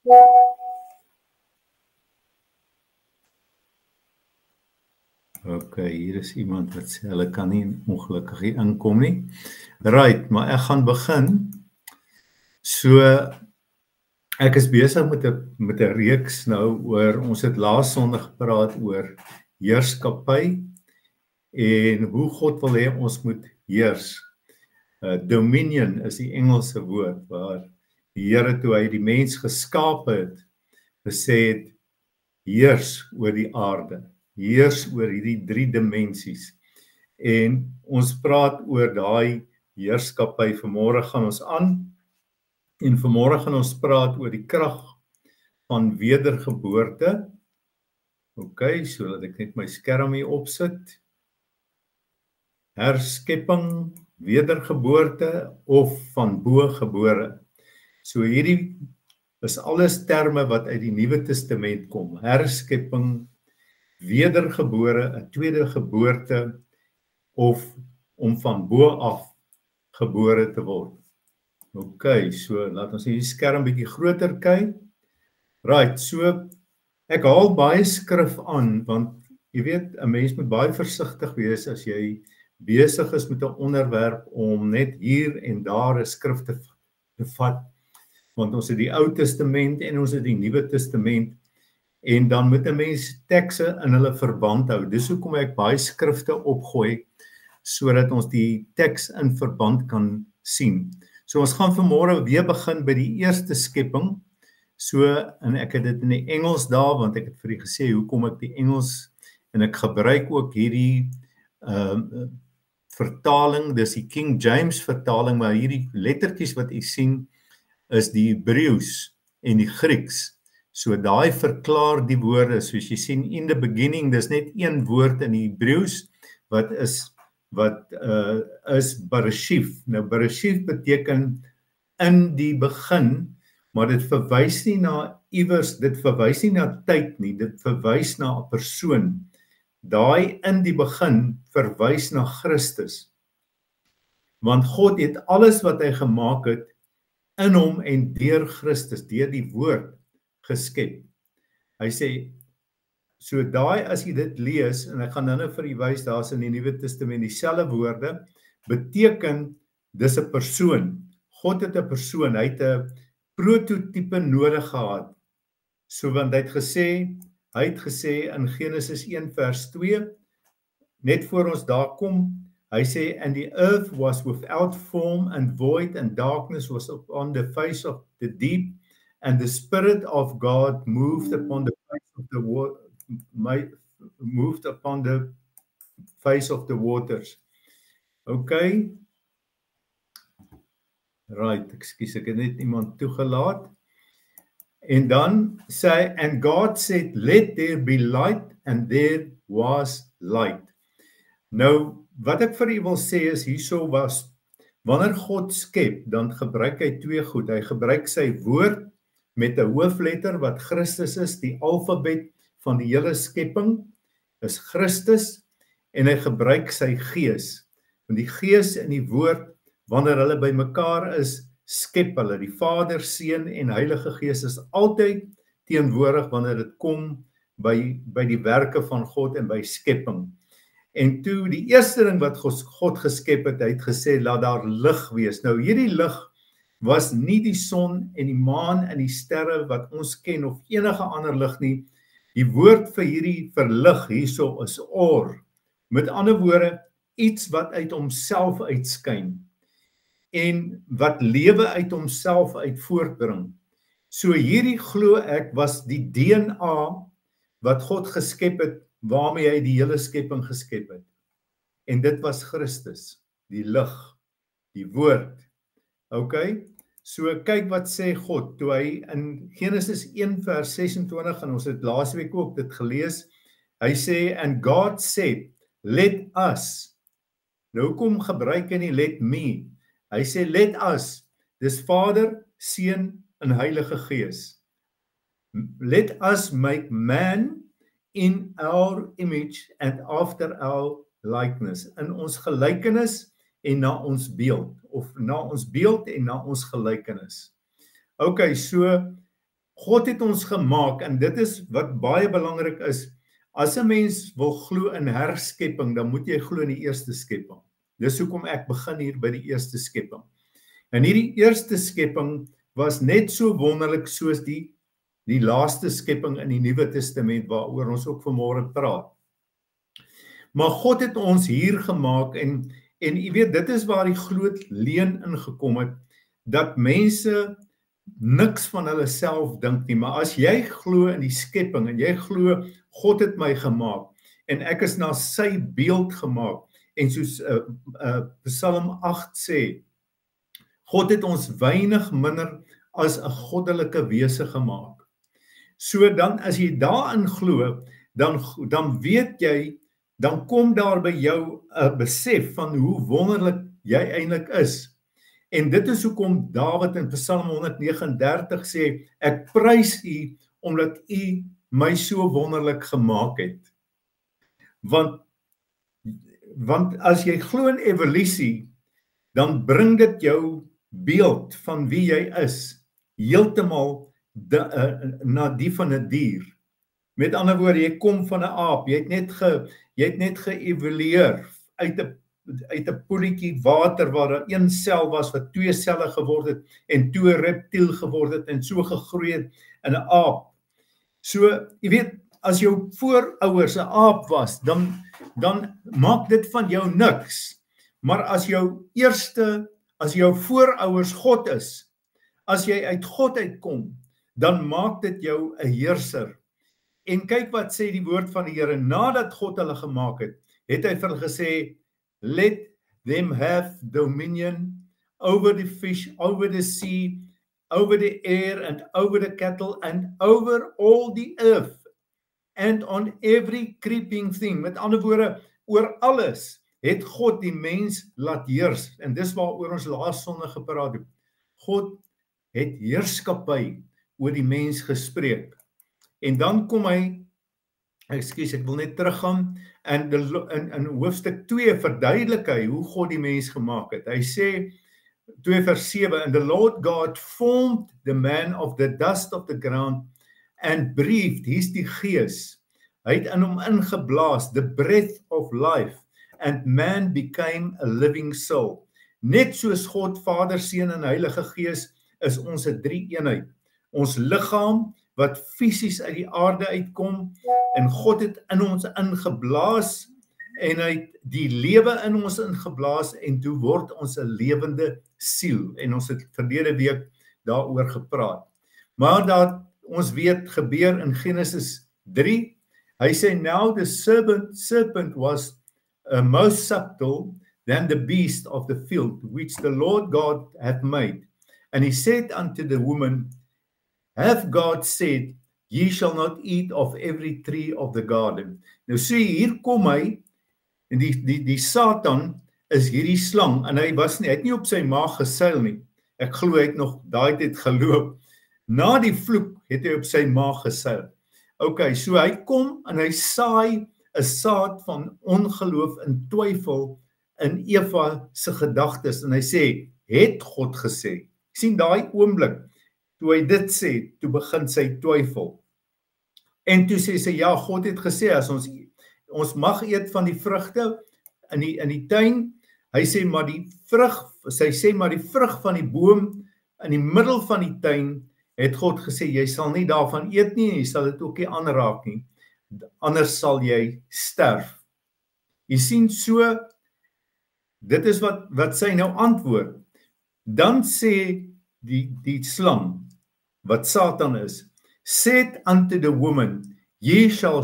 Okay, hier is iemand wat sê hulle kan nie ongelukkig hier inkom nie. Right, maar ek gaan begin. So ek is besig met 'n reeks nou oor, ons het laas Sondag gepraat oor heerskappy en hoe God wil hê ons moet heers. Dominion is die Engelse woord waar die Here toe hy die mens geskape het, gesê het heers oor die aarde. Heers oor hierdie 3 dimensies. En ons praat oor daai heerskappy. Vanmôre gaan ons aan. En vanmôre gaan ons praat oor die krag van wedergeboorte. OK, so laat ek net my skerm hier opsit. Herskepping, wedergeboorte of van bo gebore. So hierdie is alles terme wat uit die Nuwe Testament kom. Herskepping, wedergebore, 'n tweede geboorte of om van bo af gebore te word. OK, so laat ons hierdie skerm bietjie groter kyk. Right, so ek haal baie skrif aan want jy weet 'n mens moet baie versigtig wees as jy besig is met 'n onderwerp om net hier en daar 'n skrif te vat, want ons het die Ou Testament en ons het die Nuwe Testament. En dan moet 'n mens tekste in hulle verband hou. Dis hoekom ek baie skrifte opgooi sodat ons die teks in verband kan sien. So ons gaan vanmôre weer begin by die eerste skepping. So en ek het dit in die Engels daar want ek het vir julle gesê hoekom ek die Engels en ek gebruik ook hierdie vertaling, dis die King James vertaling, maar hierdie lettertjies wat u sien is die Hebreëus en die Grieks. So daai verklaar die woorde, soos jy sien in the beginning, dis net een woord in die Hebreëus wat is Bereshith. Nou Bereshith beteken in die begin, maar dit verwys nie na iewers, dit verwys nie na tyd nie, dit verwys na 'n persoon. Daai in die begin verwys na Christus. Want God het alles wat hy gemaak het in hom en deur Christus, deur die woord geskep. Hy sê, so daai as jy dit lees, en ek gaan nou vir u wys, daar's in die Nuwe Testament dieselfde woorde, beteken dis 'n persoon. God het 'n persoon, hy het 'n prototipe nodig gehad. So want hy het gesê in Genesis 1 vers 2, net voor ons daar kom, hy sê, and the earth was without form and void, and darkness was upon the face of the deep, and the Spirit of God moved upon the face of the waters. Okay. Right, ekskuus, ek het net iemand toegelaat. En dan sê, and God said, let there be light, and there was light. Nou, wat ek vir u wil sê is, hierso was, wanneer God skep, dan gebruik hy 2 goed. Hy gebruik sy woord met 'n hoofletter wat Christus is, die alfabet van die hele skepping is Christus, en hy gebruik sy gees. Want die gees en die woord, wanneer hulle by mekaar is, skep hulle. Die Vader, Seun en Heilige Gees is altyd teenwoordig wanneer dit kom by die werke van God en by skepping. En toe die eerste ding wat God geskep het, hy het gesê, laat daar lig wees. Nou hierdie lig was nie die son en die maan en die sterre wat ons ken of enige ander lig nie. Die woord vir hierdie verlig hierso is or. Met ander woorde, iets wat uit homself uitskyn en wat lewe uit homself uit voortbring. So hierdie glo ek was die DNA wat God geskep het, waarmee hy die hele skepping geskep het. En dit was Christus, die lig, die woord. Okay? So kyk wat sê God, toe hy in Genesis 1 vers 26, en ons het laasweek ook dit gelees, hy sê, and God said, let us. Nou kom gebruik hy nie let me. Hy sê let us, dis Vader, Seun en Heilige Gees. Let us make man in our image and after our likeness. In ons gelykenis en na ons beeld, of na ons beeld en na ons gelykenis. Okay, so God het ons gemaak en dit is wat baie belangrik is. As 'n mens wil glo in herskepping, dan moet jy glo in die eerste skepping. Dis hoekom ek begin hier by die eerste skepping. En hierdie eerste skepping was net so wonderlik soos die laaste skepping in die Nuwe Testament waaroor ons ook vanmôre praat. Maar God het ons hier gemaak en jy weet, dit is waar die groot leuen ingekom het, dat mense niks van hulle self dink nie, maar as jy glo in die skepping en jy glo God het my gemaak en ek is na sy beeld gemaak en soos Psalm 8 sê, God het ons weinig minder as 'n goddelike wese gemaak. So dan as jy daarin glo, dan weet jy, dan kom daar by jou 'n besef van hoe wonderlik jy eintlik is. En dit is hoekom Dawid in Psalm 139 sê, ek prys U omdat U my so wonderlik gemaak het. Want as jy glo in evolusie, dan bring dit jou beeld van wie jy is heeltemal na die van 'n dier. Met ander woorde, jy kom van 'n aap, jy het net geëvolueer uit 'n poeltjie water waar daar een sel was wat 2 selle geword het en toe 'n reptiel geword het en so gegroei het in 'n aap. So, jy weet, as jou voorouers 'n aap was, dan maak dit van jou niks. Maar as jou voorouers God is, as jy uit God uitkom, dan maak dit jou 'n heerser. En kyk wat sê die woord van die Here, nadat God hulle gemaak het, het hy vir hulle gesê, let them have dominion over the fish, over the sea, over the air, and over the cattle, and over all the earth, and on every creeping thing. Met ander woorde, oor alles het God die mens laat heers, en dis waaroor ons laas Sondag gepraat het. God het heerskappy oor die mens gespreek. En dan kom hy, ek wil net teruggaan, en in hoofstuk 2 verduidelik hy hoe God die mens gemaak het. Hy sê, 2 vers 7, and the Lord God formed the man of the dust of the ground and breathed, hier's die gees, hy het in hom ingeblaas, the breath of life, and man became a living soul. Net soos God, Vader, Seun en Heilige Gees, is ons 'n drie-eenheid. Ons liggaam, wat fisies uit die aarde uitkom, en God het in ons ingeblaas, en hy het die lewe in ons ingeblaas, en toe word ons 'n lewende siel, en ons het verlede week daaroor gepraat. Maar dat ons weet gebeur in Genesis 3, hy sê, now the serpent was most subtle than the beast of the field, which the Lord God hath made. And he said unto the woman, have God said, ye shall not eat of every tree of the garden. Nou sê, hier kom hy, en die Satan is hierdie slang, en hy het nie op sy maag geseil nie. Ek glo hy het nog daai tyd geloop. Na die vloek het hy op sy maag geseil. Okay, so hy kom en hy saai 'n saad van ongeloof en twyfel in Eva se gedagtes, en hy sê, het God gesê? Sien daai oomblik, toe hy dit sê, toe begin sy twyfel. En toe sê sy, ja, God het gesê, as ons mag eet van die vrugte in die tuin, hy sê, maar die vrug van die boom in die middel van die tuin, het God gesê, jy sal nie daarvan eet nie, en jy sal dit ook nie aanraak nie, anders sal jy sterf. Jy sien so, dit is wat sy nou antwoord. Dan sê die slang, wat Satan is, said unto the woman, ye shall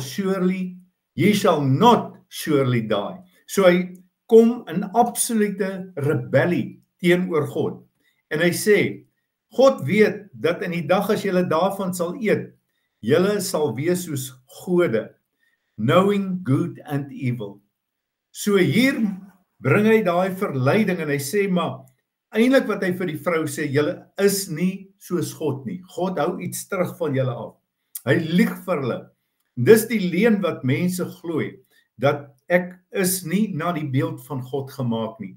not surely die. So hy kom in absolute rebellie teenoor God. En hy sê, God weet dat in die dag as julle daarvan sal eet, julle sal wees soos gode, knowing good and evil. So hier bring hy daai verleiding en hy sê, maar eintlik wat hy vir die vrou sê, julle is nie soos God nie. God hou iets terug van julle af. Hy lieg vir hulle. Dis die leuen wat mense glo, dat ek is nie na die beeld van God gemaak nie.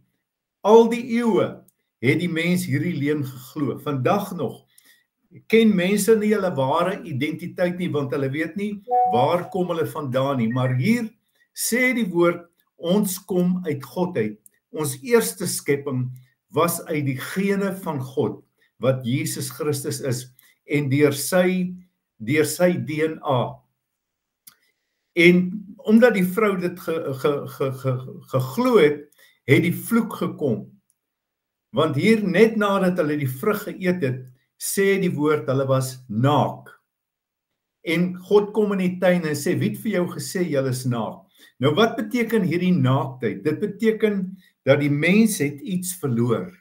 Al die eeue het die mens hierdie leuen geglo. Vandag nog, ken mense nie hulle ware identiteit nie, want hulle weet nie waar kom hulle vandaan nie. Maar hier sê die woord, ons kom uit God uit. Ons eerste skepping was uit die gene van God, wat Jesus Christus is, en deur sy DNA. En omdat die vrou dit geglo het, het die vloek gekom. Want hier net nadat hulle die vrug geëet het, sê die woord, hulle was naak. En God kom in die tuin en sê, wie het vir jou gesê julle is naak? Nou wat beteken hierdie naaktheid? Dit beteken dat die mens het iets verloor.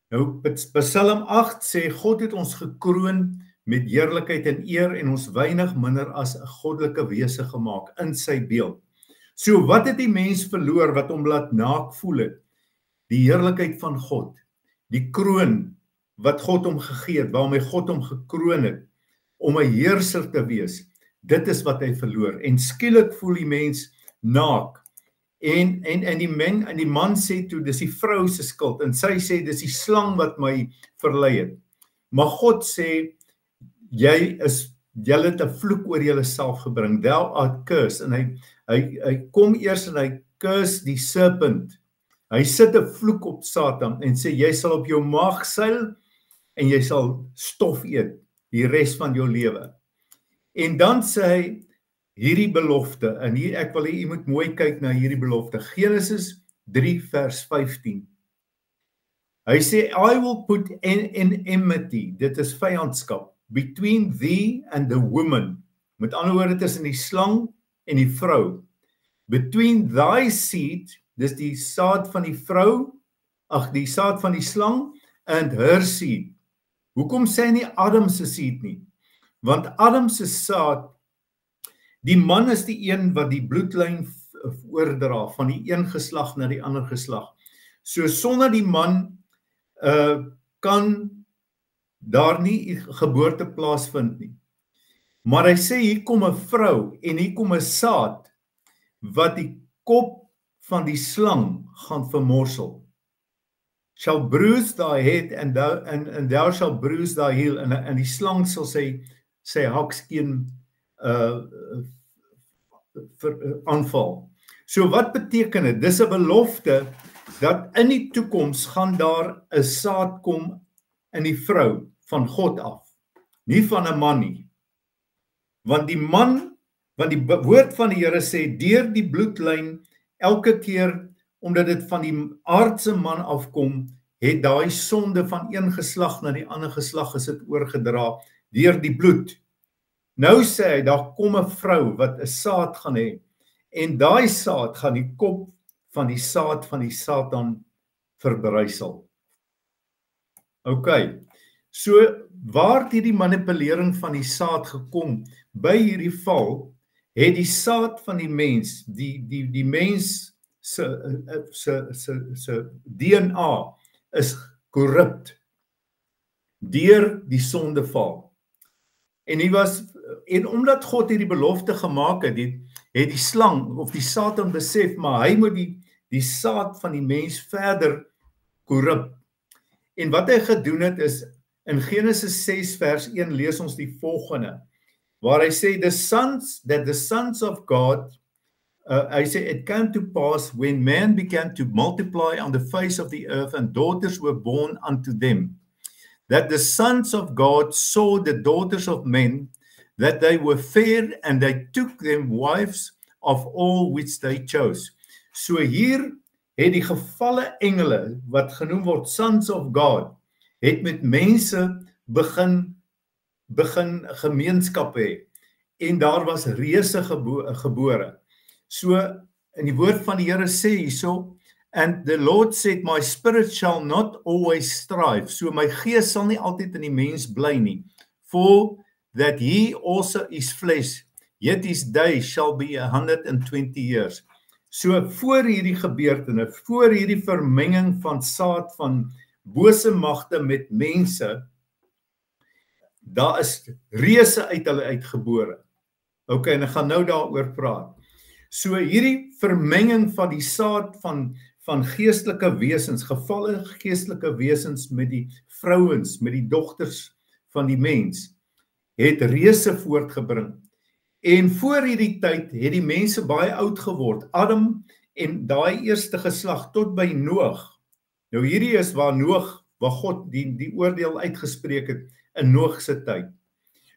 Nou Psalm 8 sê, God het ons gekroon met heerlikheid en eer en ons weinig minder as 'n goddelike wese gemaak in sy beeld. So wat het die mens verloor wat hom laat naak voel het? Die heerlikheid van God, die kroon wat God hom gegee het, waarmee God hom gekroon het, om 'n heerser te wees, dit is wat hy verloor. En skielik voel die mens naak. En die man sê toe, dis die vrou se skuld, en sy sê, dis die slang wat my verlei het. Maar God sê, julle het 'n vloek oor julle self gebring, thou art cursed, en hy kom eers en hy curse die serpent. Hy sit 'n vloek op Satan en sê, jy sal op jou maag seil en jy sal stof eet die res van jou lewe. En dan sê hy hierdie belofte, en hier ek wil hê, jy moet mooi kyk na hierdie belofte. Genesis 3 vers 15. Hy sê, I will put in enmity, dit is vyandskap, between thee and the woman. Met ander woorde tussen die slang en die vrou. Between thy seed, dis die saad van die vrou, die saad van die slang, and her seed. Hoekom sê hy nie Adam se seed nie? Want Adam se saad, die man is die een wat die bloedlyn oordra, van die een geslag na die ander geslag. So sonder die man kan daar nie geboorte plaasvind nie. Maar hy sê, hier kom 'n vrou, en hier kom 'n saad, wat die kop van die slang gaan vermorsel. Shall bruise thy head, and thou shall bruise thy heel, en die slang sal sy hakskeen aanval. So wat beteken dit? Dis 'n belofte, dat in die toekoms gaan daar 'n saad kom in die vrou, van God af, nie van 'n man nie. Want die woord van die Here sê, deur die bloedlyn, elke keer, omdat dit van die aardse man afkom, het daai sonde van een geslag na die ander geslag is dit oorgedra, deur die bloed. Nou sê hy, daar kom 'n vrou, wat 'n saad gaan hê, en daai saad gaan die kop van die saad van die Satan verbrysel. Ok, so waar het hierdie manipulering van die saad gekom? By hierdie val, het die saad van die mens, die mens se DNA is korrupt deur die sondeval. En omdat God hierdie belofte gemaak het, het die slang of die Satan besef, maar hy moet die saad van die mens verder korrup. En wat hy gedoen het is, in Genesis 6 vers 1 lees ons die volgende, waar hy sê, the sons of God, hy sê, it came to pass when man began to multiply on the face of the earth and daughters were born unto them, that the sons of God saw the daughters of men, that they were fair, and they took them wives of all which they chose. So hier het die gevalle engele, wat genoem word sons of God, het met mense begin gemeenskap hê, en daar was reuse gebore. So, in die woord van die Here sê hierso, and the Lord said, my spirit shall not always strive, so my gees sal nie altyd in die mens bly nie, for that he also is flesh, yet his days shall be 120 years. So, voor hierdie gebeurtenis, voor hierdie vermenging van saad van bose magte met mense, daar is reuse uit hulle uitgebore. Ok, en ek gaan nou daaroor praat. So hierdie vermenging van die saad van van geestelike wesens, gevallen geestelike wesens met die vrouens, met die dogters van die mens, het reuse voortgebring. En voor hierdie tyd het die mense baie oud geword. Adam en daai eerste geslag tot by Noag. Nou hierdie is waar Noag, waar God die oordeel uitgespreek het in Noag se tyd.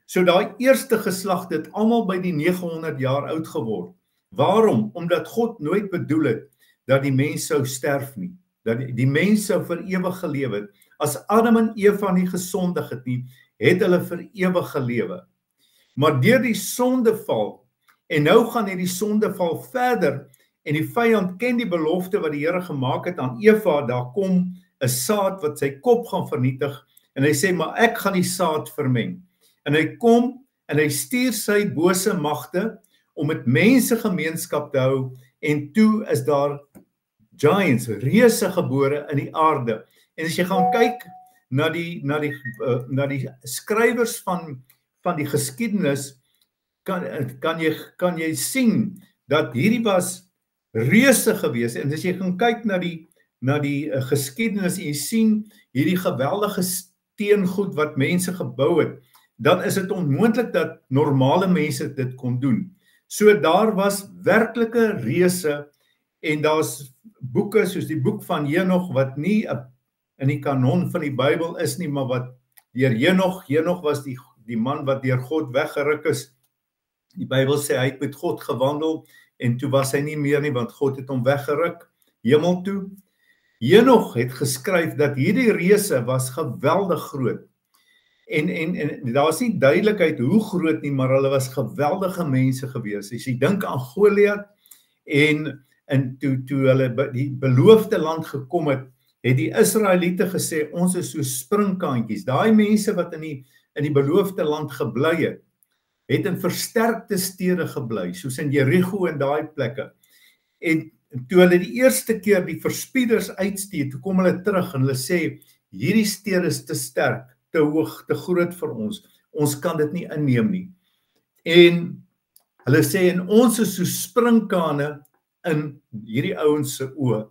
So daai eerste geslag het almal by die 900 jaar oud geword. Waarom? Omdat God nooit bedoel het dat die mens sou sterf nie, dat die mens sou vir ewig gelewe het. As Adam en Eva nie gesondig het nie, het hulle vir ewig gelewe. Maar deur die sondeval, en nou gaan hierdie sondeval verder, en die vyand ken die belofte wat die Here gemaak het aan Eva, daar kom 'n saad wat sy kop gaan vernietig, en hy sê, maar ek gaan die saad vermeng. En hy kom, en hy stuur sy bose magte, om met mense gemeenskap te hou, en toe is daar giants, reuse gebore in die aarde. En as jy gaan kyk na die skrywers van die geskiedenis, kan jy sien dat hierdie was reuse gewees. En as jy gaan kyk na die geskiedenis en jy sien hierdie geweldige steengoed wat mense gebou het, dan is dit onmoontlik dat normale mense dit kon doen. So daar was werklike reuse, en daar's boeke soos die boek van Henog wat nie in die kanon van die Bybel is nie, maar wat deur Henog was die man wat deur God weggeruk is. Die Bybel sê hy het met God gewandel en toe was hy nie meer nie, want God het hom weggeruk hemel toe. Henog het geskryf dat hierdie reuse was geweldig groot. En daar is nie duidelikheid hoe groot nie, maar hulle was geweldige mense gewees. As jy dink aan Goliat, en toe hulle by die beloofde land gekom het, het die Israeliete gesê, ons is so springkantjies. Daai mense wat in die beloofde land gebly het in versterkte stede gebly, soos in Jericho en daai plekke. En toe hulle die eerste keer die verspieders uitstuur, toe kom hulle terug en hulle sê, hierdie stede is te sterk, te hoog, te groot vir ons kan dit nie inneem nie. En hulle sê, en ons is so sprinkane in hierdie ouens se oë.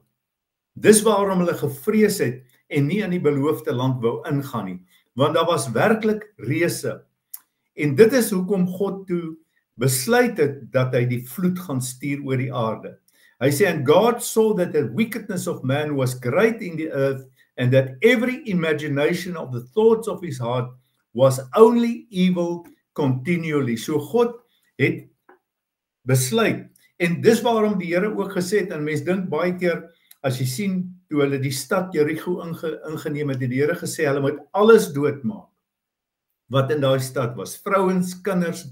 Dis waarom hulle gevrees het en nie in die beloofde land wou ingaan nie, want daar was werklik reuse. En dit is hoekom God toe besluit het dat hy die vloed gaan stuur oor die aarde. Hy sê, and God saw that the wickedness of man was great in the earth, and that every imagination of the thoughts of his heart was only evil continually. So God het besluit, en dis waarom die Here ook gesê het, en mens dink baie keer, as jy sien, toe hulle die stad Jericho ingeneem het, die Here gesê, hulle moet alles doodmaak, wat in daai stad was, vrouens, kinders,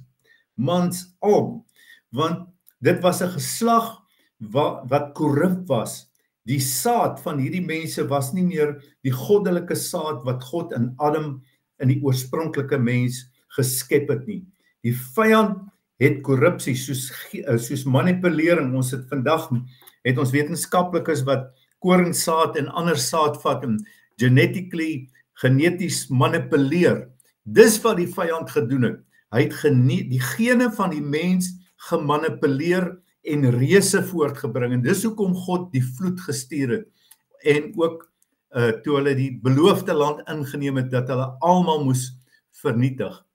mans, al, want dit was 'n geslag wat korrup was. Die saad van hierdie mense was nie meer die goddelike saad wat God in Adam, in die oorspronklike mens, geskep het nie. Die vyand het korrupsie, soos manipulering. Ons het vandag, het ons wetenskaplikes wat koringsaad en ander saad vat en geneties manipuleer. Dis wat die vyand gedoen het. Hy het die gene van die mens gemanipuleer en reuse voortgebring, en dis hoekom God die vloed gestuur het, en ook toe hulle die beloofde land ingeneem het, dat hulle almal moes vernietig.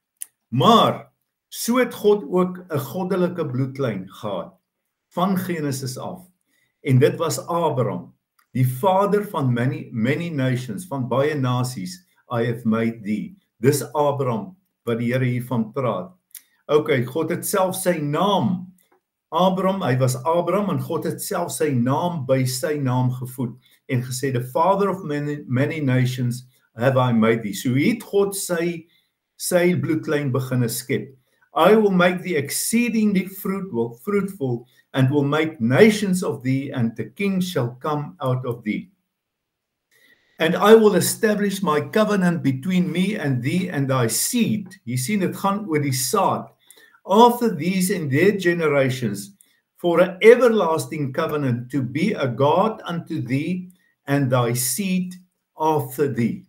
Maar, so het God ook 'n goddelike bloedlyn gehad, van Genesis af, en dit was Abraham, die vader van many nations, van baie nasies, I have made thee. Dis Abraham, wat die Here hiervan praat. Okay, God het self sy naam, Abraham, hy was Abraham, en God het self sy naam by sy naam gevoed, en gesê, the father of many nations have I made thee. So het God sy bloedlyn begin skep. I will make thee exceedingly fruitful, and will make nations of thee, and the kings shall come out of thee. And I will establish my covenant between me and thee and thy seed. Jy sien, dit gaan oor die saad. After these and their generations, for an everlasting covenant, to be a God unto thee and thy seed after thee.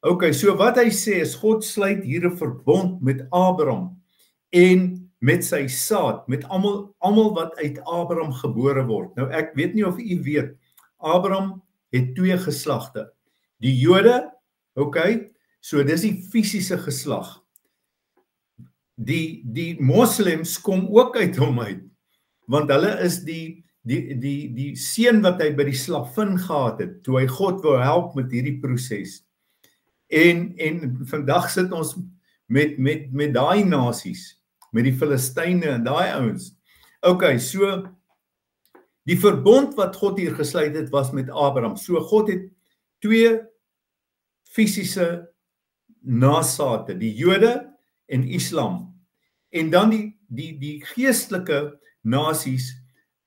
Okay, so wat hy sê is, God sluit hier 'n verbond met Abraham en met sy saad, met almal wat uit Abraham gebore word. Nou ek weet nie of u weet, Abraham het 2 geslagte. Die Jode, so dis die fisiese geslag. Die moslems kom ook uit hom uit, want hulle is die seun wat hy by die slavin gehad het, toe hy God wou help met hierdie proses. En vandag sit ons met daai nasies, met die Filistyne en daai ouens. So die verbond wat God hier gesluit het was met Abraham. So God het 2 fisiese nasate, die Jode en Islam. En dan die geestelike nasies,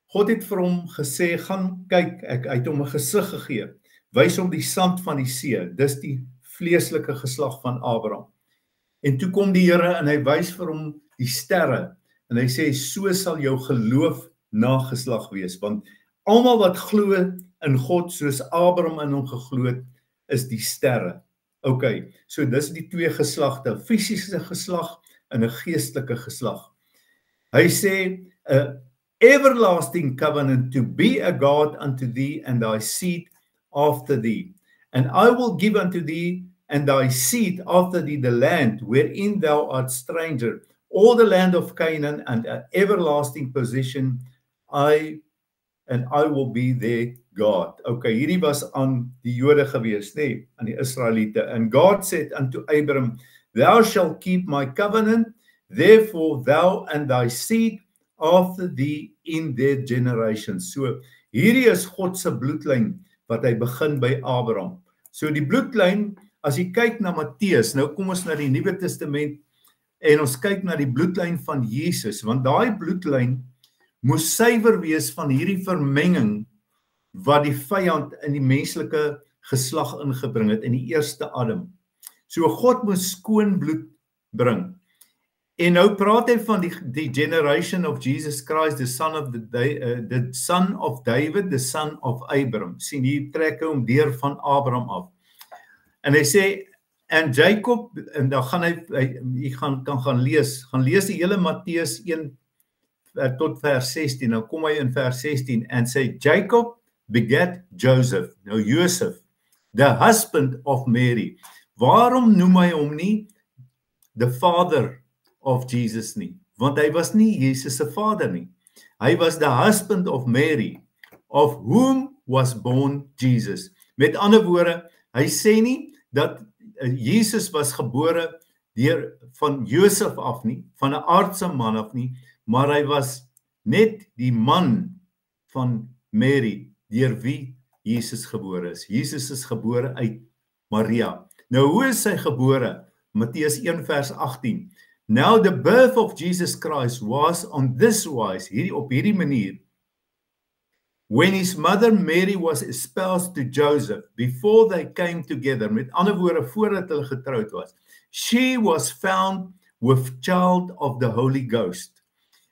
God het vir hom gesê, gaan kyk, hy het hom 'n gesig gegee, wys hom die sand van die see, dis die vleeslike geslag van Abraham. En toe kom die Here en hy wys vir hom die sterre, en hy sê, so sal jou geloof nageslag wees, want almal wat glo in God, soos Abraham in hom geglo het, is die sterre. So dis die 2 geslagte, 'n fisiese geslag en 'n geestelike geslag. Hy sê, a everlasting covenant to be a God unto thee and thy seed after thee. And I will give unto thee and thy seed after thee the land wherein thou art stranger, all the land of Canaan, and an everlasting possession, and I will be their God. Hierdie was aan die Jode gewees, aan die Israeliete. And God said unto Abram, thou shalt keep my covenant, therefore thou and thy seed after thee in their generations. So, hierdie is God se bloedlyn, wat hy begin by Abraham. So die bloedlyn, as jy kyk na Matteus, nou kom ons na die Nuwe Testament, en ons kyk na die bloedlyn van Jesus, want daai bloedlyn moes suiwer wees van hierdie vermenging wat die vyand in die menslike geslag ingebring het, in die eerste Adam. So God moes skoon bloed bring. En nou praat hy van die generation of Jesus Christ, the son of David, the son of Abraham. Sien, hier trek hy hom deur van Abraham af. En hy sê, en Jacob, en dan gaan jy kan gaan lees die hele Matteus 1 tot vers 16, nou kom hy in vers 16, en sê, Jacob begat Joseph, nou Joseph, the husband of Mary. Waarom noem hy hom nie the father of Jesus nie? Want hy was nie Jesus se vader nie. Hy was the husband of Mary, of whom was born Jesus. Met ander woorde, hy sê nie dat Jesus was gebore van Josef af nie, van 'n aardse man af nie, maar hy was net die man van Mary, deur wie Jesus gebore is. Jesus is gebore uit Maria. Nou, hoe is hy gebore? Matteus 1 vers 18. Now the birth of Jesus Christ was on this wise, op hierdie manier. When his mother Mary was espoused to Joseph, before they came together, met ander woorde, voordat hulle getroud was, she was found with child of the Holy Ghost.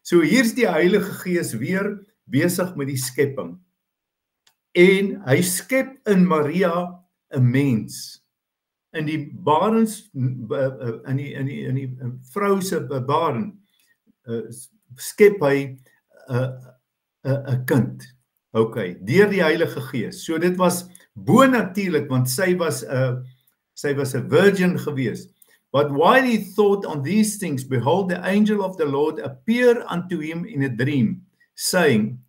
So hier's die Heilige Gees weer besig met die skepping. En hy skep in Maria 'n mens. In die barens, in die vrou se baren, skep hy 'n kind. Deur die Heilige Gees. So dit was bonatuurlik, want sy was 'n virgin gewees. But while he thought on these things, behold, the angel of the Lord appeared unto him in a dream, saying,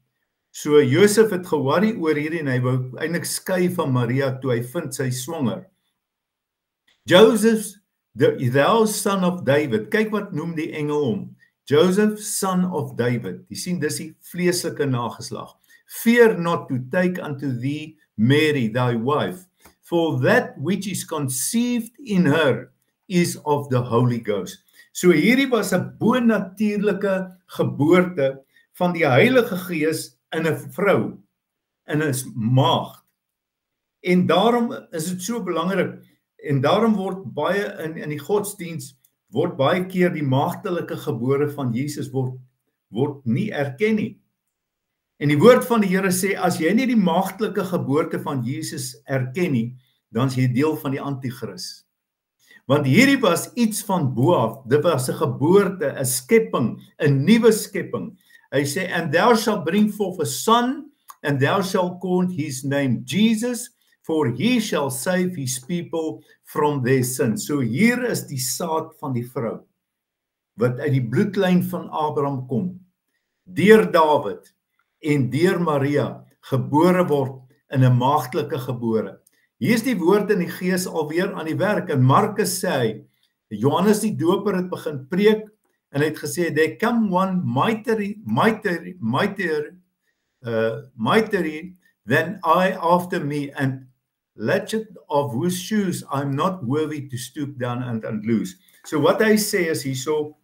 so Josef het geworry oor hierdie, en hy wou eintlik skei van Maria, toe hy vind sy swanger. Joseph, thou son of David, kyk wat noem die engel hom, Joseph, son of David, jy sien, dis die vleeslike nageslag. Fear not to take unto thee Mary, thy wife, for that which is conceived in her is of the Holy Ghost. So hierdie was 'n bonatuurlike geboorte van die Heilige Gees in 'n vrou, in 'n maagd. En daarom is dit so belangrik, en daarom word baie in die godsdiens, word baie keer die maagdelike gebore van Jesus word nie erken nie. En die woord van die Here sê, as jy nie die maagdelike geboorte van Jesus erken nie, dan is jy deel van die antichrist. Want hierdie was iets van bo af, dit was 'n geboorte, 'n skepping, 'n nuwe skepping. Hy sê, and thou shalt bring forth a son, and thou shalt call his name Jesus, for he shall save his people from their sins. So hier is die saad van die vrou, wat uit die bloedlyn van Abraham kom, deur Dawid en deur Maria gebore word in 'n maagdelike gebore. Hier is die woord in die gees alweer aan die werk. In Markus sê hy, Johannes die Doper het begin preek en hy het gesê, there come one mightier than I after me, and latchet of whose shoes I'm not worthy to stoop down and loose. So wat hy sê is hierso,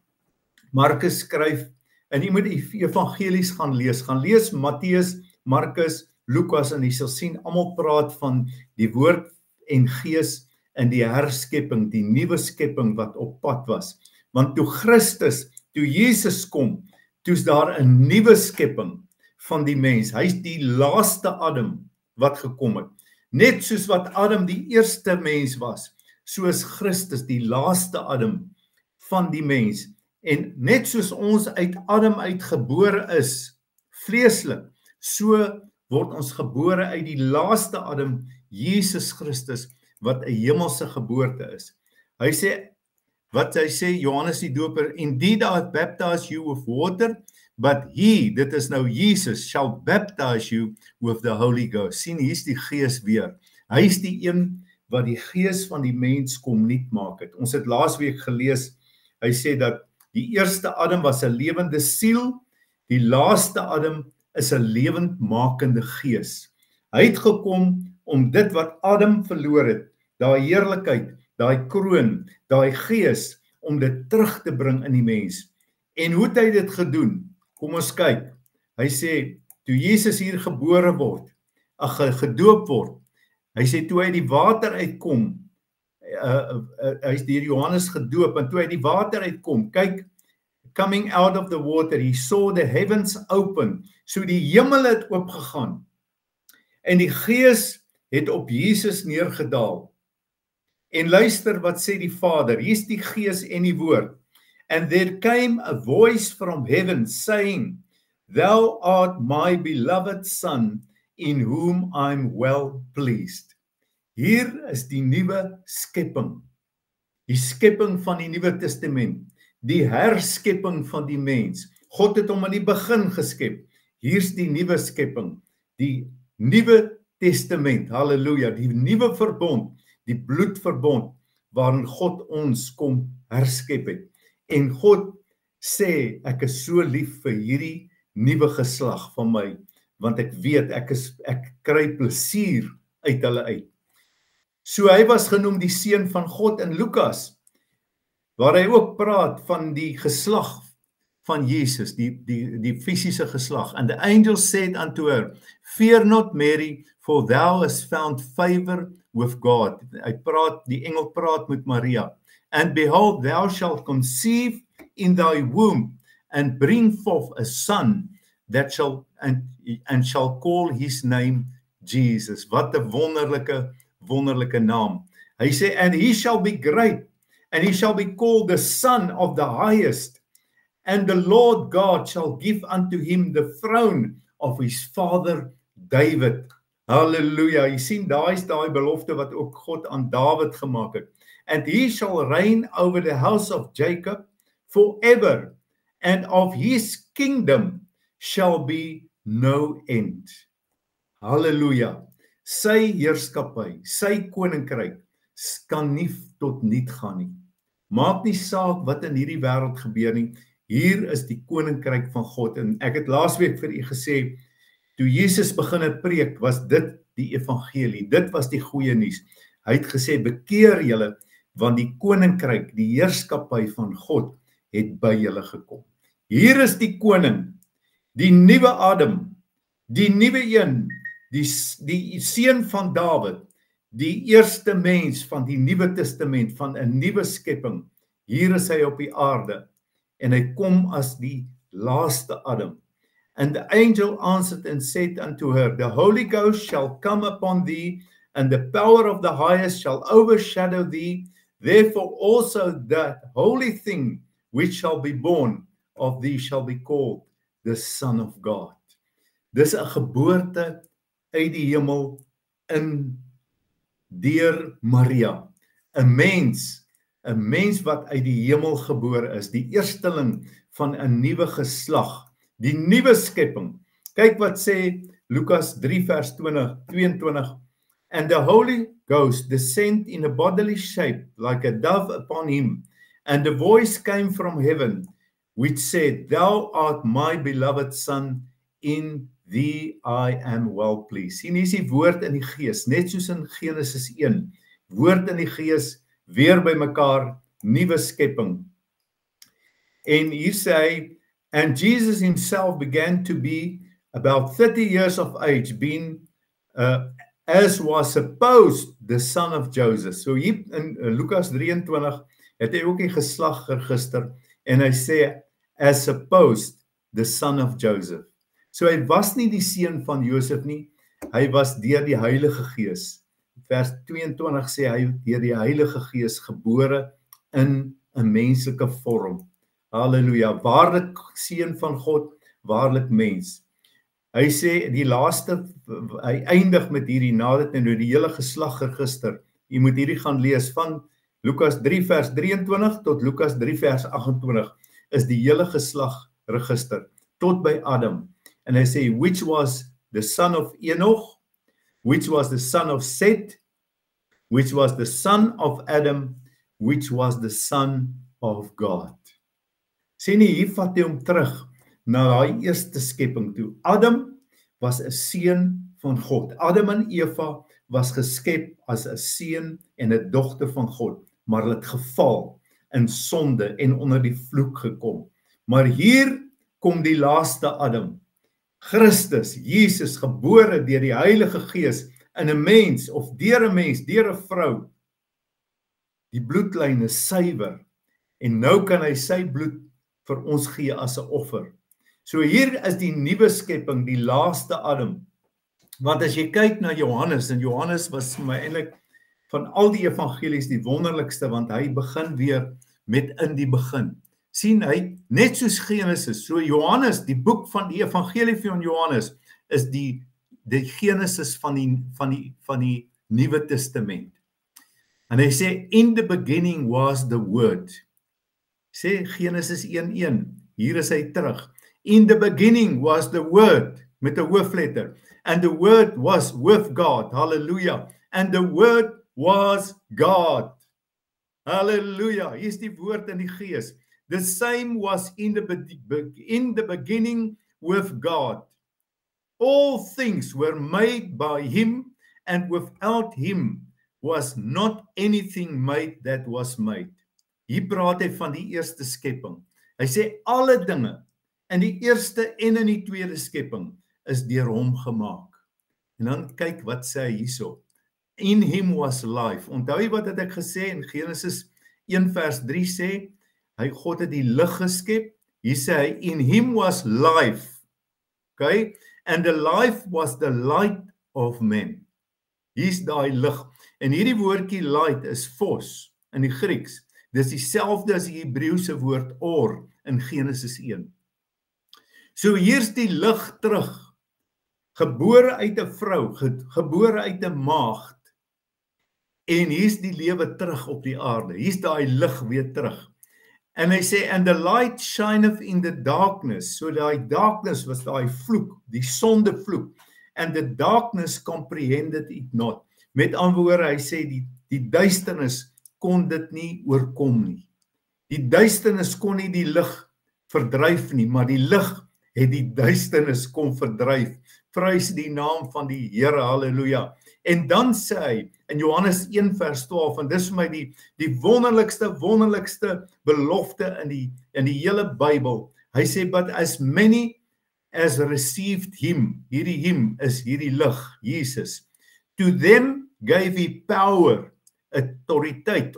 Markus skryf, en jy moet die evangelies gaan lees Matteus, Markus, Lukas, en jy sal sien, almal praat van die woord en gees in die herskepping, die nuwe skepping wat op pad was. Want toe Jesus kom, toe's daar 'n nuwe skepping van die mens. Hy's die laaste Adam wat gekom het. Net soos wat Adam die eerste mens was, so is Christus die laaste Adam van die mens. En net soos ons uit Adam uitgebore is, vleeslik, so word ons gebore uit die laaste Adam, Jesus Christus, wat 'n hemelse geboorte is. Hy sê, Johannes die Doper, indeed I have baptized you with water, but he, dit is nou Jesus, shall baptize you with the Holy Ghost. Sien, hier is die gees weer. Hy is die een wat die gees van die mens kom nuut maak het. Ons het laasweek gelees, hy sê dat die eerste Adam was 'n lewende siel, die laaste Adam is 'n lewendmakende gees. Hy het gekom om dit wat Adam verloor het, daai heerlikheid, daai kroon, daai gees, om dit terug te bring in die mens. En hoe het hy dit gedoen? Kom ons kyk. Hy sê, toe Jesus hier gebore word, gedoop word, hy sê, toe hy die water uitkom, hy is deur Johannes gedoop, en toe hy die water uitkom, kyk, coming out of the water, he saw the heavens open, so die hemel het oopgegaan, en die gees het op Jesus neergedaal. En luister wat sê die Vader, hier is die gees en die woord. And there came a voice from heaven saying, thou art my beloved son, in whom I'm well pleased. Hier is die nuwe skepping, die skepping van die Nuwe Testament, die herskepping van die mens. God het hom in die begin geskep. Hier's die nuwe skepping, die Nuwe Testament, halleluja, die nuwe verbond, die bloedverbond, waarin God ons kom herskep het. En God sê, ek is so lief vir hierdie nuwe geslag van my, want ek weet, ek kry plesier uit hulle uit. So hy was genoem die seun van God in Lukas, waar hy ook praat van die geslag van Jesus, die fisiese geslag. And the angel said unto her, fear not Mary, for thou hast found favor with God. Die engel praat met Maria. And behold, thou shalt conceive in thy womb, and bring forth a son, that shall call his name Jesus. Wat 'n wonderlike naam. Hy sê, and he shall be great, and he shall be called the Son of the Highest, and the Lord God shall give unto him the throne of his father David. Halleluja, jy sien, daar is daai belofte wat ook God aan Dawid gemaak het. And he shall reign over the house of Jacob forever, and of his kingdom shall be no end. Halleluja, sy heerskappy, sy koninkryk kan nie tot niet gaan nie. Maak nie saak wat in hierdie wêreld gebeur nie, hier is die koninkryk van God. En ek het laasweek vir u gesê, toe Jesus begin het preek, was dit die evangelie, dit was die goeie nuus. Hy het gesê, bekeer julle, want die koninkryk, die heerskappy van God, het by julle gekom. Hier is die koning, die nuwe Adam, die nuwe een, die seun van Dawid, die eerste mens van die Nuwe Testament, van 'n nuwe skepping. Hier is hy op die aarde, en hy kom as die laaste Adam. And the angel answered and said unto her, the Holy Ghost shall come upon thee, and the power of the highest shall overshadow thee. Therefore also that holy thing which shall be born of thee shall be called the Son of God. Dis 'n geboorte uit die hemel deur Maria. 'n mens wat uit die hemel gebore is, die eersteling van 'n nuwe geslag, die nuwe skepping. Kyk wat sê Lukas 3 vers 22. And the Holy Ghost descended in a bodily shape like a dove upon him, and a voice came from heaven, which said, Thou art my beloved Son, in thee I am well pleased. Sien, hier is die woord in die gees, net soos in Genesis 1. Woord in die gees, weer by mekaar, nuwe skepping. En hier sê hy, and Jesus himself began to be about 30 years of age, being as was supposed the son of Joseph. So hier in Lukas 23 het hy ook die geslag geregister en hy sê as supposed the son of Joseph. So hy was nie die seun van Josef nie, hy was deur die Heilige Gees. Vers 22 sê hy deur die Heilige Gees gebore in 'n menslike vorm. Halleluja, waarlik seun van God, waarlik mens. Hy sê die laaste, hy eindig met hierdie nadat en nou die hele geslagregister. Jy moet hierdie gaan lees van Lukas 3 vers 23 tot Lukas 3 vers 28 is die hele geslagregister tot by Adam. En hy sê which was the son of Enoch, which was the son of Seth, which was the son of Adam, which was the son of God. Sê nie, hier vat hy hom terug na daai eerste skepping toe. Adam was 'n seun van God. Adam en Eva was geskep as 'n seun en 'n dogter van God, maar hulle het geval in sonde en onder die vloek gekom. Maar hier kom die laaste Adam, Christus, Jesus, gebore deur die Heilige Gees in 'n mens of deur 'n mens, deur 'n vrou. Die bloedlyn is suiwer en nou kan hy sy bloed vir ons gee as 'n offer. So hier is die nuwe skepping, die laaste Adam. Want as jy kyk na Johannes, en Johannes was vir my eintlik van al die evangelies die wonderlikste, want hy begin weer met in die begin. Sien hy, net soos Genesis, so Johannes, die boek van die evangelie van Johannes, is die Genesis van die Nuwe Testament. En hy sê, in the beginning was the word. Sê Genesis 1:1, hier is hy terug. In the beginning was the word, met 'n hoofletter, and the word was with God, hallelujah, and the word was God, hallelujah, hier is die woord in die gees. The same was in the beginning with God. All things were made by him, and without him was not anything made that was made. Hier praat hy van die eerste skepping. Hy sê alle dinge in die eerste en in die tweede skepping is deur hom gemaak. En dan kyk wat sê hy hierso. In him was life. Onthou jy wat het ek gesê in Genesis 1 vers 3 sê, God het die lig geskep. Hier sê hy, in him was life. Okay? And the life was the light of men. Hier's daai lig. En hierdie woordjie light is phos in die Grieks. Dis dieselfde as die Hebreëse woord or in Genesis 1. So hier's die lig terug. Gebore uit 'n vrou, gebore uit 'n maagd. En hier's die lewe terug op die aarde. Hier's daai lig weer terug. En hy sê, and the light shineth in the darkness. So daai darkness was daai vloek, die sondevloek. And the darkness comprehended it not. Met ander woorde, hy sê, die duisternis kon dit nie oorkom nie. Die duisternis kon nie die lig verdryf nie, maar die lig het die duisternis kon verdryf. Prys die naam van die Here, halleluja. En dan sê hy, in Johannes 1 vers 12, en dis vir my die wonderlikste belofte in die hele Bybel. Hy sê, but as many as received him, hierdie him is hierdie lig, Jesus, to them gave he power, autoriteit,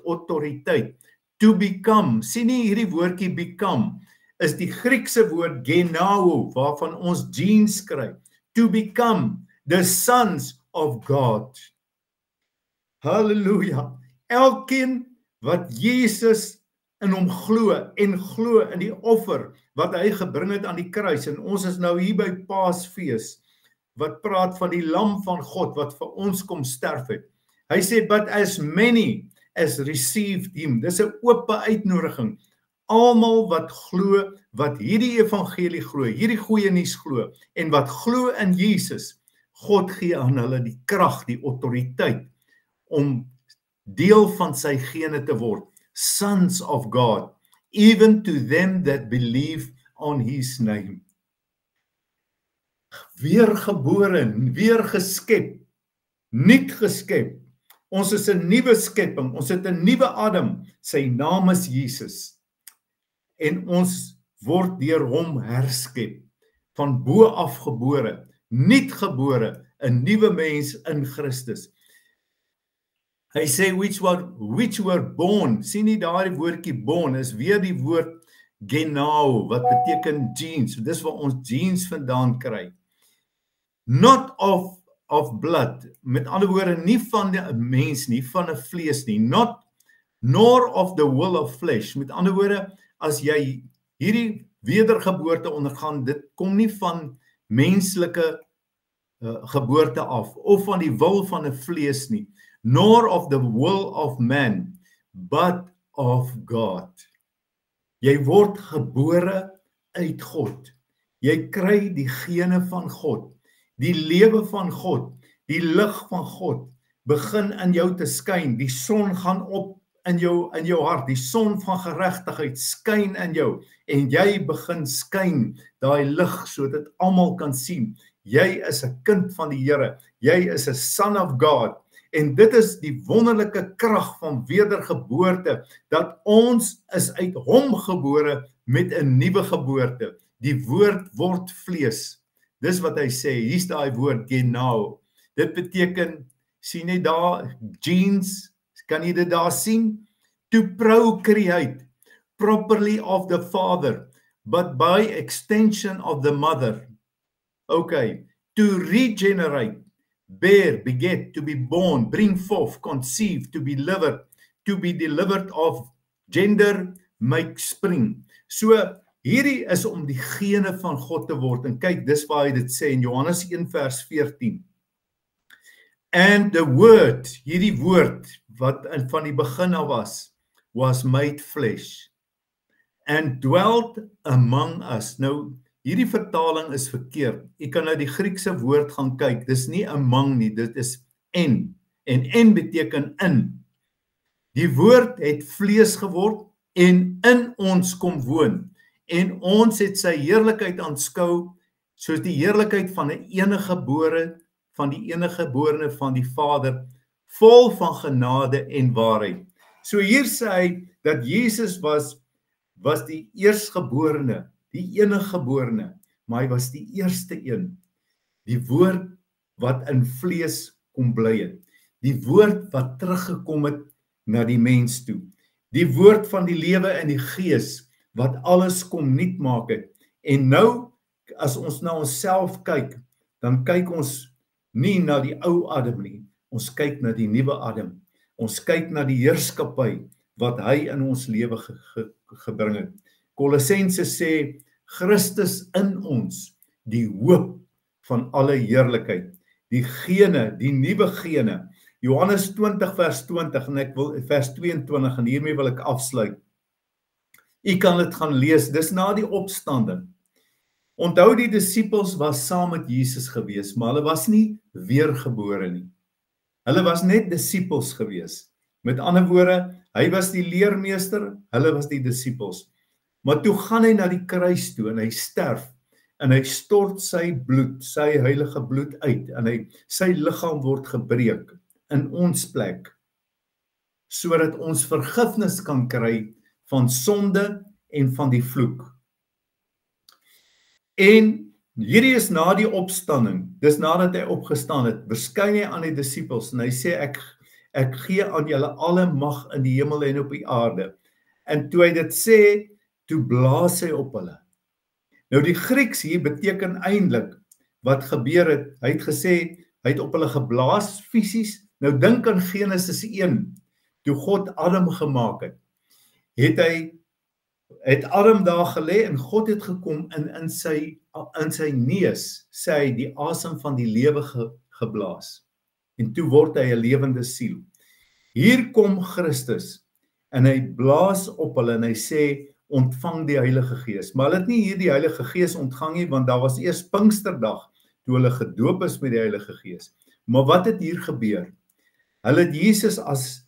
to become, sien nie hierdie woordjie become, is die Griekse woord genao, waarvan ons genes kry, to become the sons of God. Halleluja. Elkeen wat Jesus in hom glo in die offer wat hy gebring het aan die kruis, en ons is nou hier by Paasfees, wat praat van die lam van God wat vir ons kom sterf het. Hy sê, but as many as received him. Dis 'n oop uitnodiging. Almal wat glo, wat hierdie evangelie glo, hierdie goeie nuus glo, en wat glo in Jesus, God gee aan hulle die krag, die autoriteit, om deel van sy gene te word, sons of God, even to them that believe on his name. Weergebore, weer geskep, nuut geskep. Ons is 'n nuwe skepping, ons het 'n nuwe Adam, sy naam is Jesus. En ons word deur hom herskep, van bo af gebore, nuut gebore, 'n nuwe mens in Christus. Hy sê, which were born, sien nie daardie woordjie born, is weer die woord genau, wat beteken genes, dis waar ons genes vandaan kry. Not of blood, met ander woorde, nie van 'n mens nie, van 'n vlees nie, nor of the will of flesh, met ander woorde, as jy hierdie wedergeboorte ondergaan, dit kom nie van menslike geboorte af, of van die wil van 'n vlees nie, nor of the will of man, but of God. Jy word gebore uit God. Jy kry die gene van God, die lewe van God, die lig van God, begin in jou te skyn, die son gaan op in jou hart, die son van geregtigheid skyn in jou, en jy begin skyn, daai lig, sodat almal kan sien, jy is 'n kind van die Here, jy is 'n son of God, en dit is die wonderlike krag van wedergeboorte, dat ons is uit hom gebore met 'n nuwe geboorte, die woord word vlees, dis wat hy sê, hier's daai woord genau, dit beteken, sien jy daar, genes, kan jy dit daar sien? To procreate properly of the father, but by extension of the mother. Okay, to regenerate, bear, beget, to be born, bring forth, conceive, to be delivered of, gender, make spring. So, hierdie is om die gene van God te word, en kyk, dis waar hy dit sê, in Johannes 1 vers 14. And the word, hierdie woord, wat van die begin af was made flesh, and dwelt among us. Nou, hierdie vertaling is verkeerd. Jy kan nou die Griekse woord gaan kyk, dis nie among nie, dit is en beteken in. Die woord het vlees geword, en in ons kom woon, en ons het sy heerlikheid aanskou, soos die heerlikheid van die enige geborene van die Vader, vol van genade en waarheid. So hier sê hy, dat Jesus was die eerstgeborene, die enige geborene, maar hy was die eerste een, die woord wat in vlees kom bly het, die woord wat teruggekom het na die mens toe, die woord van die lewe en die gees, wat alles kom nuut maak het, en nou, as ons na onsself kyk, dan kyk ons nie na die ou Adam nie, ons kyk na die nuwe Adam, ons kyk na die heerskappy, wat hy in ons lewe gebring het. Kolossense sê, Christus in ons, die hoop van alle heerlikheid, die gene, die nuwe gene, Johannes 20 vers 20, en ek wil vers 22, en hiermee wil ek afsluit. U kan dit gaan lees, dis na die opstanding. Onthou die disippels was saam met Jesus gewees, maar hulle was nie weergebore nie. Hulle was net disippels gewees. Met ander woorde, hy was die leermeester, hulle was die disippels. Maar toe gaan hy na die kruis toe, en hy sterf, en hy stort sy bloed, sy heilige bloed uit, en sy liggaam word gebreek in ons plek, sodat ons vergifnis kan kry van sonde en van die vloek. En hierdie is na die opstanding, dis nadat hy opgestaan het, verskyn hy aan die disippels, en hy sê, ek gee aan julle alle mag in die hemel en op die aarde. En toe hy dit sê, toe blaas hy op hulle. Nou die Grieks hier beteken eintlik, wat gebeur het, hy het gesê, hy het op hulle geblaas fisies. Nou dink aan Genesis 1, toe God Adam gemaak het, het hy het Adam daar gelê en God het gekom en in sy neus sê hy die asem van die lewe geblaas. En toe word hy 'n lewende siel. Hier kom Christus en hy blaas op hulle en hy sê ontvang die Heilige Gees. Maar hulle het nie hier die Heilige Gees ontvang nie, want daar was eers Pinksterdag toe hulle gedoop is met die Heilige Gees. Maar wat het hier gebeur? Hulle het Jesus as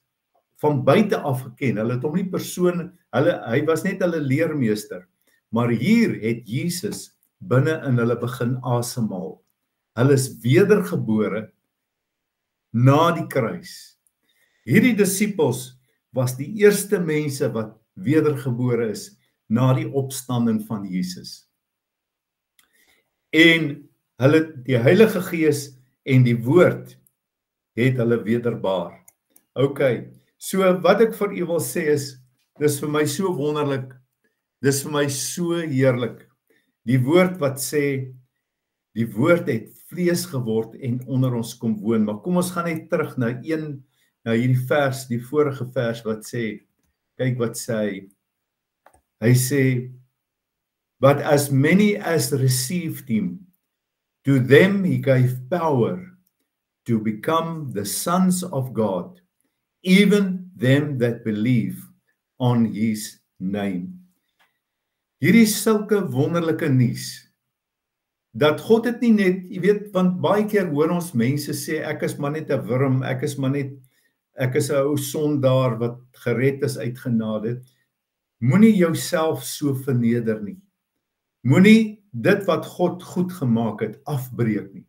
van buite af geken. Hulle het hom nie hy was net hulle leermeester. Maar hier het Jesus binne in hulle begin asemhaal. Hulle is wedergebore na die kruis. Hierdie disippels was die eerste mense wat wedergebore is na die opstanding van Jesus. En hulle die Heilige Gees en die woord het hulle wederbaar. OK, so wat ek vir u wil sê is, dis vir my so wonderlik, dis vir my so heerlik. Die woord wat sê, die woord het vlees geword en onder ons kom woon. Maar kom ons gaan net terug na hierdie vers, die vorige vers wat sê, kyk wat sê hy. Hy sê, but as many as received him, to them he gave power to become the sons of God, even them that believe on his name. Hierdie sulke wonderlike nuus, dat God het nie net, jy weet, want baie keer hoor ons mense sê, ek is maar net 'n wurm, ek is 'n ou sondaar wat gered is uit genade. Moenie jouself so verneder nie. Moenie dit wat God goed gemaak het, afbreek nie.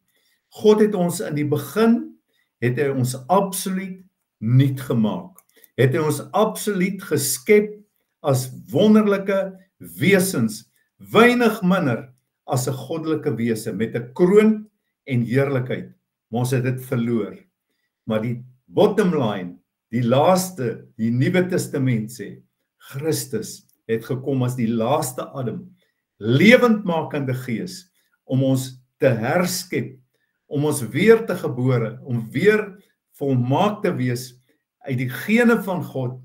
God het ons in die begin, het hy ons absoluut nuut gemaak. Het hy ons absoluut geskep as wonderlike wesens, weinig minder as 'n goddelike wese, met 'n kroon en heerlikheid. Maar ons het dit verloor. Maar die bottom line, die laaste, die Nuwe Testament sê, Christus het gekom as die laaste adem, lewendmakende Gees, om ons te herskep, om ons weer te gebore, om weer volmaak te wees uit die gene van God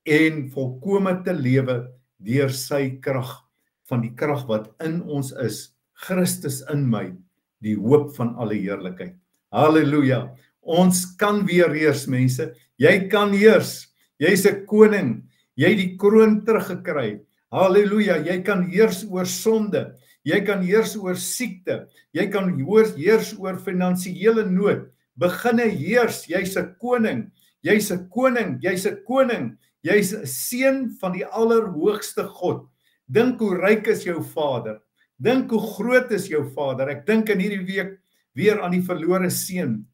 en volkome te lewe deur sy krag, van die krag wat in ons is, Christus in my, die hoop van alle heerlikheid. Halleluja, ons kan weer heers, mense, jy kan heers, jy's 'n koning, jy het die kroon teruggekry, halleluja, jy kan heers oor sonde, jy kan heers oor siekte, jy kan heers oor finansiële nood, beginne heers, jy's 'n koning, jy's 'n koning, jy's 'n koning, jy's 'n seun van die allerhoogste God. Dink hoe ryk is jou Vader, dink hoe groot is jou Vader. Ek dink in hierdie week weer aan die verlore seun,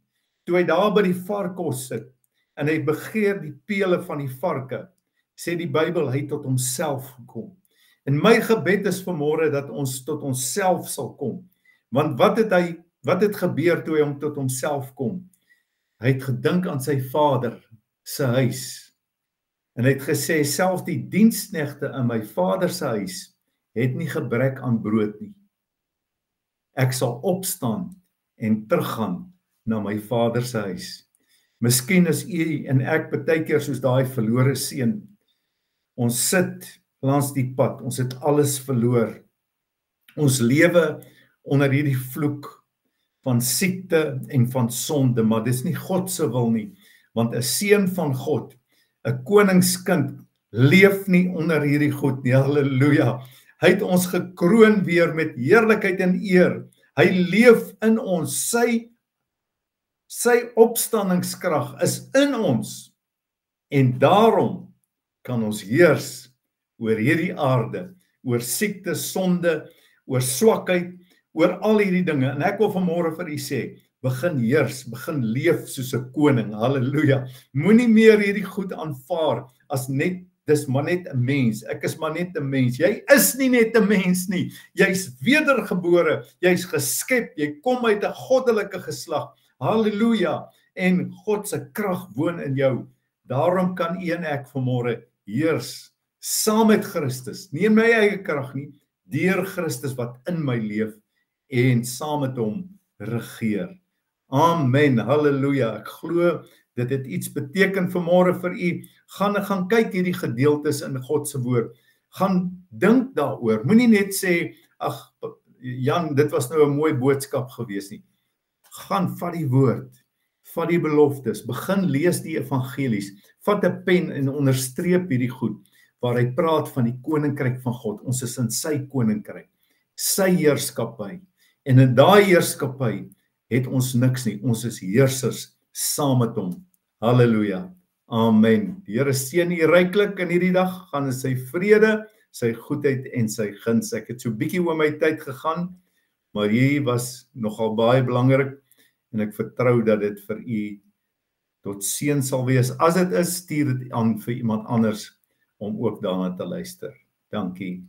toe hy daar by die varkos sit, en hy begeer die pele van die varke, sê die Bybel, hy tot homself gekom. En my gebed is vanmôre dat ons tot onsself sal kom. Want wat het gebeur toe hy hom tot homself kom? Hy het gedink aan sy Vader se huis. En hy het gesê, selfs die diensknegte in my Vader se huis het nie gebrek aan brood nie. Ek sal opstaan en teruggaan na my Vader se huis. Miskien is u en ek baie keer soos daai verlore seun. Ons sit langs die pad, ons het alles verloor. Ons lewe onder hierdie vloek van siekte en van sonde, maar dis nie God se wil nie, want 'n seun van God, 'n koningskind, leef nie onder hierdie goed nie. Halleluja. Hy het ons gekroon weer met heerlikheid en eer. Hy leef in ons, sy opstandingskrag is in ons, en daarom kan ons heers oor hierdie aarde, oor siekte, sonde, oor swakheid, oor al hierdie dinge. En ek wil vanmôre vir u sê, begin heers, begin leef soos 'n koning. Halleluja. Moenie meer hierdie goed aanvaar as net, dis maar net 'n mens. Ek is maar net 'n mens. Jy is nie net 'n mens nie. Jy's wedergebore, jy's geskep, jy kom uit 'n goddelike geslag. Halleluja. En God se krag woon in jou. Daarom kan u en ek vanmôre heers saam met Christus, nie in my eie krag nie, deur Christus wat in my leef, en saam met hom regeer. Amen, halleluja. Ek glo dit het iets beteken vanmôre vir u. Gaan kyk hierdie gedeeltes in God se woord. Gaan dink daaroor. Moenie net sê, ag Jan, dit was nou 'n mooi boodskap gewees nie. Gaan vat die woord, vat die beloftes, begin lees die evangelies, vat 'n pen en onderstreep hierdie goed, waar hy praat van die koninkryk van God. Ons is in sy koninkryk, sy heerskappy. En in daai heerskappy het ons niks nie. Ons is heersers saam met hom. Halleluja. Amen. Die Here seën u ryklik in hierdie dag. Gaan in sy vrede, sy goedheid en sy guns. Ek het so bietjie oor my tyd gegaan, maar hier was nogal baie belangrik en ek vertrou dat dit vir u tot seën sal wees. As dit is, stuur dit aan vir iemand anders om ook daarna te luister. Dankie.